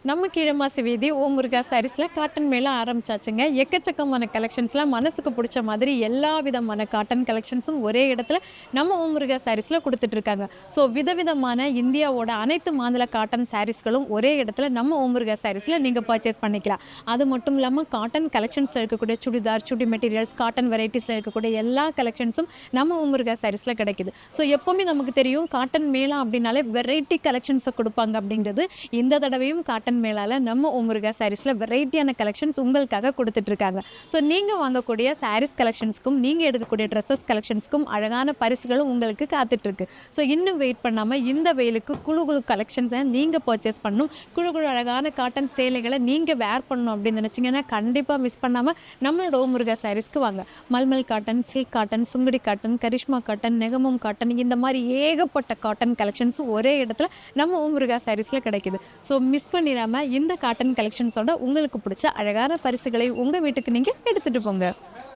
நம்ம கீழமாசி வீதி ஓம் முருகா சாரீஸில் காட்டன் மேலே ஆரம்பிச்சாச்சுங்க. எக்கச்சக்கமான கலெக்ஷன்ஸ்லாம் மனசுக்கு பிடிச்ச மாதிரி எல்லா விதமான காட்டன் கலெக்ஷன்ஸும் ஒரே இடத்துல நம்ம ஓம் முருகா சாரீஸில் கொடுத்துட்ருக்காங்க. ஸோ விதவிதமான இந்தியாவோட அனைத்து மாநில காட்டன் சாரீஸ்களும் ஒரே இடத்துல நம்ம ஓம் முருகா சாரீஸில் நீங்கள் பர்ச்சேஸ் பண்ணிக்கலாம். அது மட்டும் இல்லாமல் காட்டன் கலெக்ஷன்ஸில் இருக்கக்கூடிய சுடிதார், சுடி மெட்டீரியல்ஸ், காட்டன் வெரைட்டிஸில் இருக்கக்கூடிய எல்லா கலெக்ஷன்ஸும் நம்ம ஓம் முருகா சாரீஸில் கிடைக்குது. ஸோ எப்போவுமே நமக்கு தெரியும் காட்டன் மேளா அப்படின்னாலே வெரைட்டி கலெக்ஷன்ஸை கொடுப்பாங்க அப்படிங்கிறது. இந்த தடவையும் காட்டன் மேலால நம்ம ஓம் முருகா சாரீஸில் வெரைட்டியான கலெக்ஷன்ஸ் உங்களுக்காக கொடுத்துட்ருக்காங்க. ஸோ நீங்கள் வாங்கக்கூடிய சாரீஸ் கலெக்ஷன்ஸ்க்கும் நீங்கள் எடுக்கக்கூடிய ட்ரெஸ்ஸஸ் கலெக்ஷன்ஸ்க்கும் அழகான பரிசுகளும் உங்களுக்கு காத்துட்ருக்கு. ஸோ இன்னும் வெயிட் பண்ணாமல் இந்த வெயிலுக்கு குழு குழு கலெக்ஷன்ஸை நீங்கள் பர்ச்சேஸ் பண்ணணும். குழு குழு அழகான காட்டன் சேலைகளை நீங்கள் வேர் பண்ணணும் அப்படின்னு நினச்சிங்கன்னா கண்டிப்பாக மிஸ் பண்ணாமல் நம்மளோட ஓம் முருகா சாரீஸ்க்கு வாங்க. Mulmul cotton, silk cotton, Sungudi cotton, Karishma cotton, Negamam cotton, இந்த மாதிரி ஏகப்பட்ட காட்டன் கலெக்ஷன்ஸ் ஒரே இடத்துல நம்ம ஓம் முருகா சாரீஸில் கிடைக்குது. ஸோ மிஸ் பண்ணிடாமல் இந்த காட்டன் கலெக்ஷன்ஸோட உங்களுக்கு பிடிச்ச அழகான பரிசுகளை உங்கள் வீட்டுக்கு நீங்கள் எடுத்துகிட்டு போங்க.